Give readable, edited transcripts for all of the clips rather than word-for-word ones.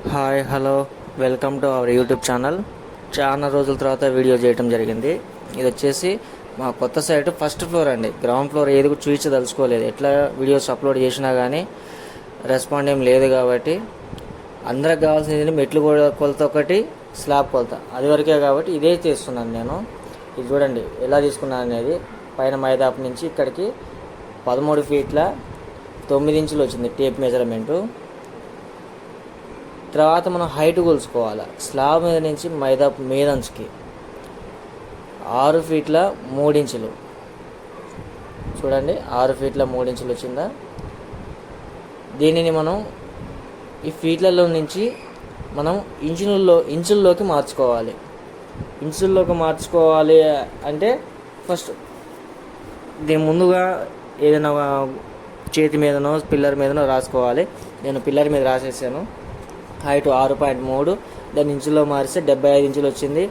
Hi hello welcome to our YouTube channel. చాలా రోజుల తర్వాత వీడియో చేయడం జరిగింది. ఇది వచ్చేసి మా కొత్త సైట్ ఫస్ట్ ఫ్లోర్ అండి. గ్రౌండ్ ఫ్లోర్ ఏది కూడా చూపించదలుచుకోలేదు. ఎట్లా వీడియోస్ అప్లోడ్ చేసినా కానీ రెస్పాండ్ ఏం లేదు కాబట్టి అందరికి కావాల్సింది మెట్లు కొలత ఒకటి, స్లాబ్ కొలత అది వరకే కాబట్టి ఇదే చేస్తున్నాను నేను. ఇది చూడండి ఎలా తీసుకున్నాను అనేది. పైన మైదాపు నుంచి ఇక్కడికి 13 ఫీట్ల 9 ఇంచులు వచ్చింది టేప్ మెజర్మెంటు. తర్వాత మనం హైట్ కొలుసుకోవాలి. స్లాబ్ మీద నుంచి మైదాపు మీదంచుకి 6 ఫీట్ల 3 ఇంచులు చూడండి. 6 ఫీట్ల 3 ఇంచులు వచ్చిందా. దీనిని మనం ఈ ఫీట్లలో నుంచి మనం ఇంచుల్లోకి మార్చుకోవాలి. ఇంచుల్లోకి మార్చుకోవాలి అంటే ఫస్ట్ దీని ముందుగా ఏదైనా చేతి మీదనో పిల్లర్ మీదనో రాసుకోవాలి. నేను పిల్లర్ మీద రాసేసాను. హైట్ 6.3, దాన్ని ఇంచుల్లో మారిస్తే 75 ఇంచులు వచ్చింది.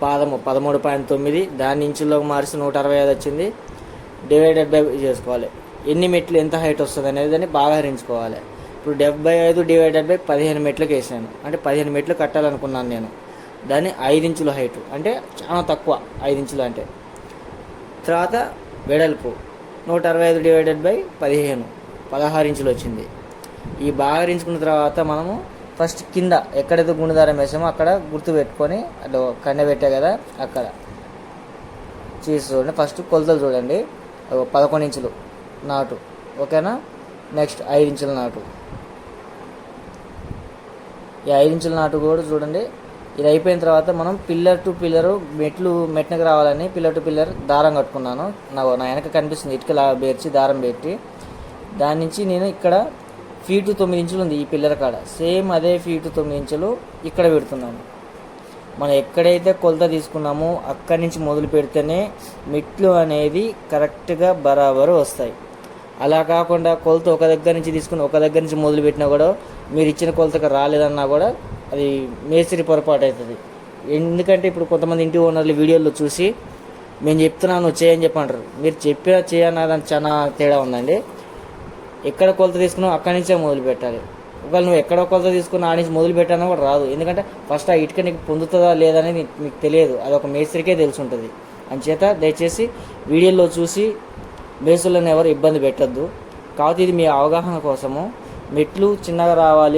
పాదము 13.9, దాన్ని ఇంచుల్లోకి మారిస్తే 165 వచ్చింది. డివైడెడ్ బై చేసుకోవాలి. ఎన్ని మెట్లు ఎంత హైట్ వస్తుంది అనేది దాన్ని బాగా హరించుకోవాలి. ఇప్పుడు 75 డివైడెడ్ బై 15 మెట్లకు వేసాను. అంటే 15 మెట్లు కట్టాలనుకున్నాను నేను. దాన్ని 5 ఇంచుల హైట్ అంటే చాలా తక్కువ, 5 ఇంచులు అంటే. తర్వాత వెడల్పు 165 డివైడెడ్ బై 16 ఇంచులు వచ్చింది. ఈ బాగా రించుకున్న తర్వాత మనము ఫస్ట్ కింద ఎక్కడైతే గుండెదారం వేసామో అక్కడ గుర్తు పెట్టుకొని అట్లా కండ పెట్టా కదా అక్కడ చేసి చూడండి. ఫస్ట్ కొలతలు చూడండి. 11 ఇంచులు నాటు, ఓకేనా. నెక్స్ట్ 5 ఇంచుల నాటు. ఈ 5 ఇంచుల నాటు కూడా చూడండి. ఇది అయిపోయిన తర్వాత మనం పిల్లర్ టు పిల్లరు మెట్నకు రావాలని పిల్లర్ టు పిల్లర్ దారం కట్టుకున్నాను. నా వెనక కనిపిస్తుంది ఇటుకలా పేర్చి దారం పెట్టి దాని నుంచి నేను ఇక్కడ ఫీటు 9 ఇంచులు ఉంది ఈ పిల్లర్ కాడ. సేమ్ అదే ఫీటు 9 ఇంచులు ఇక్కడ పెడుతున్నాను. మనం ఎక్కడైతే కొలత తీసుకున్నామో అక్కడి నుంచి మొదలు పెడితేనే మెట్లు అనేది కరెక్ట్గా బరాబరు వస్తాయి. అలా కాకుండా కొలత ఒక దగ్గర నుంచి తీసుకుని ఒక దగ్గర నుంచి మొదలు పెట్టినా కూడా మీరు ఇచ్చిన కొలతకు రాలేదన్నా కూడా అది మేస్త్రి పొరపాటు అవుతుంది. ఎందుకంటే ఇప్పుడు కొంతమంది ఇంటి ఓనర్లు వీడియోలో చూసి మేము చెప్తున్నాను చేయని చెప్పంటారు. మీరు చెప్పినా చేయన్నా దానికి చాలా తేడా ఉందండి. ఎక్కడ కొలత తీసుకున్నావు అక్కడి నుంచే మొదలు పెట్టాలి. ఒకవేళ నువ్వు ఎక్కడ కొలత తీసుకున్నా ఆ నుంచి మొదలు పెట్టానో కూడా రాదు. ఎందుకంటే ఫస్ట్ ఆ ఇటుక నీకు పొందుతుందా లేదా అనేది మీకు తెలియదు. అది ఒక మేస్త్రికే తెలిసి ఉంటుంది. అంచేత దయచేసి వీడియోలో చూసి మేస్త్రులను ఎవరు ఇబ్బంది పెట్టద్దు. కాకపోతే ఇది మీ అవగాహన కోసము. మెట్లు చిన్నగా రావాలి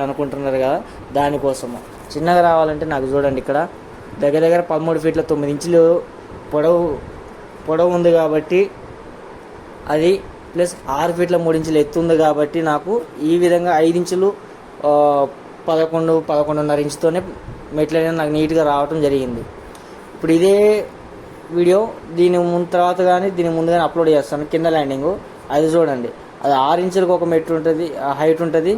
అనుకుంటున్నారు కదా, దానికోసము. చిన్నగా రావాలంటే నాకు చూడండి ఇక్కడ దగ్గర 13 ఫీట్ల 9 ఇంచులు పొడవు ఉంది కాబట్టి అది ప్లస్ 6 ఫీట్ల 3 ఇంచులు ఎత్తు ఉంది కాబట్టి నాకు ఈ విధంగా 5 ఇంచులు 11.5 ఇంచుతోనే మెట్లు అనేది నాకు నీట్గా రావటం జరిగింది. ఇప్పుడు ఇదే వీడియో దీని తర్వాత కానీ దీని ముందు కానీ అప్లోడ్ చేస్తాను. కింద ల్యాండింగు అది చూడండి. అది 6 ఇంచులకు ఒక మెట్లు ఉంటుంది, హైట్ ఉంటుంది.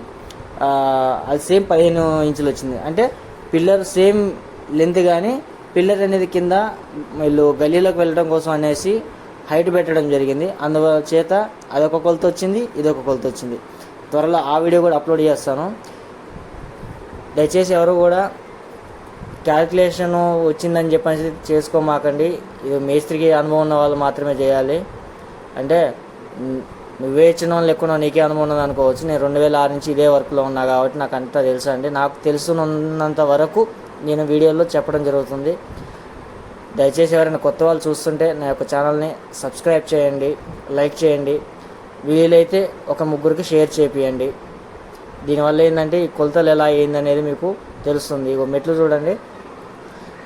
అది సేమ్ 15 ఇంచులు వచ్చింది. అంటే పిల్లర్ సేమ్ లెంత్, కానీ పిల్లర్ అనేది కింద వీళ్ళు గల్లీలోకి వెళ్ళడం కోసం అనేసి హైట్ పెట్టడం జరిగింది. అందుచేత అదొక కొలత వచ్చింది, ఇదొక కొలత వచ్చింది. త్వరలో ఆ వీడియో కూడా అప్లోడ్ చేస్తాను. దయచేసి ఎవరు కూడా క్యాల్కులేషన్ వచ్చిందని చెప్పేసి చేసుకోమాకండి. ఇది మేస్త్రికి అనుభవం ఉన్న వాళ్ళు మాత్రమే చేయాలి. అంటే నువ్వే ఇచ్చిన వాళ్ళు ఎక్కువ నీకే అనుభవం ఉన్నది అనుకోవచ్చు. నేను 2006 నుంచి ఇదే వర్క్లో ఉన్నా కాబట్టి నాకు అంతా తెలుసు అండి. నాకు తెలుసున్నంత వరకు నేను వీడియోలో చెప్పడం జరుగుతుంది. దయచేసి ఎవరైనా కొత్త వాళ్ళు చూస్తుంటే నా యొక్క ఛానల్ని సబ్స్క్రైబ్ చేయండి, లైక్ చేయండి, వీలైతే ఒక 3కి షేర్ చేపియండి. దీనివల్ల ఏంటంటే ఈ కొలతలు ఎలా అయిందనేది మీకు తెలుస్తుంది. ఇగో మెట్లు చూడండి,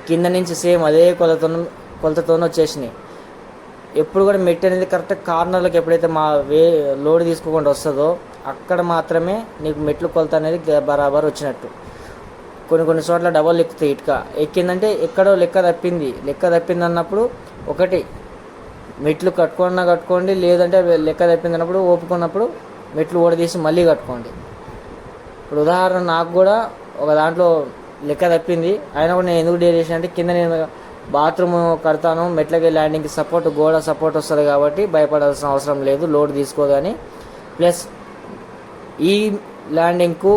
కింద నుంచి సేమ్ అదే కొలతతోనే వచ్చేసినాయి. ఎప్పుడు కూడా మెట్టు అనేది కరెక్ట్ కార్నర్లకు ఎప్పుడైతే లోడ్ తీసుకోకుండా వస్తుందో అక్కడ మాత్రమే నీకు మెట్లు కొలత అనేది బరాబర్ వచ్చినట్టు. కొన్ని చోట్ల డబల్ ఎక్కుతాయి. ఇటుక ఎక్కిందంటే ఎక్కడో లెక్క తప్పింది అన్నప్పుడు ఒకటి మెట్లు కట్టుకోండి, లేదంటే లెక్క తప్పింది అన్నప్పుడు ఓపుకున్నప్పుడు మెట్లు ఓడదీసి మళ్ళీ కట్టుకోండి. ఇప్పుడు ఉదాహరణ నాకు కూడా ఒక దాంట్లో లెక్క తప్పింది, అయినా కూడా నేను ఎందుకు డీల్ చేసిన అంటే కింద నేను బాత్రూమ్ కడతాను, మెట్లకి ల్యాండింగ్కి గోడ సపోర్ట్ వస్తుంది కాబట్టి భయపడాల్సిన అవసరం లేదు, లోడ్ తీసుకోదు అని. ప్లస్ ఈ ల్యాండింగ్కు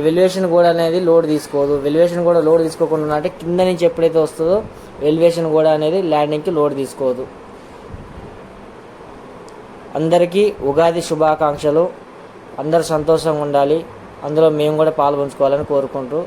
వెలివేషన్ కూడా అనేది లోడ్ తీసుకోదు. వెలివేషన్ కూడా లోడ్ తీసుకోకుండా అంటే కింద నుంచి ఎప్పుడైతే వస్తుందో వెలివేషన్ కూడా అనేది ల్యాండింగ్కి లోడ్ తీసుకోదు. అందరికీ ఉగాది శుభాకాంక్షలు. అందరూ సంతోషంగా ఉండాలి. అందులో మేము కూడా పాలు పంచుకోవాలని కోరుకుంటూ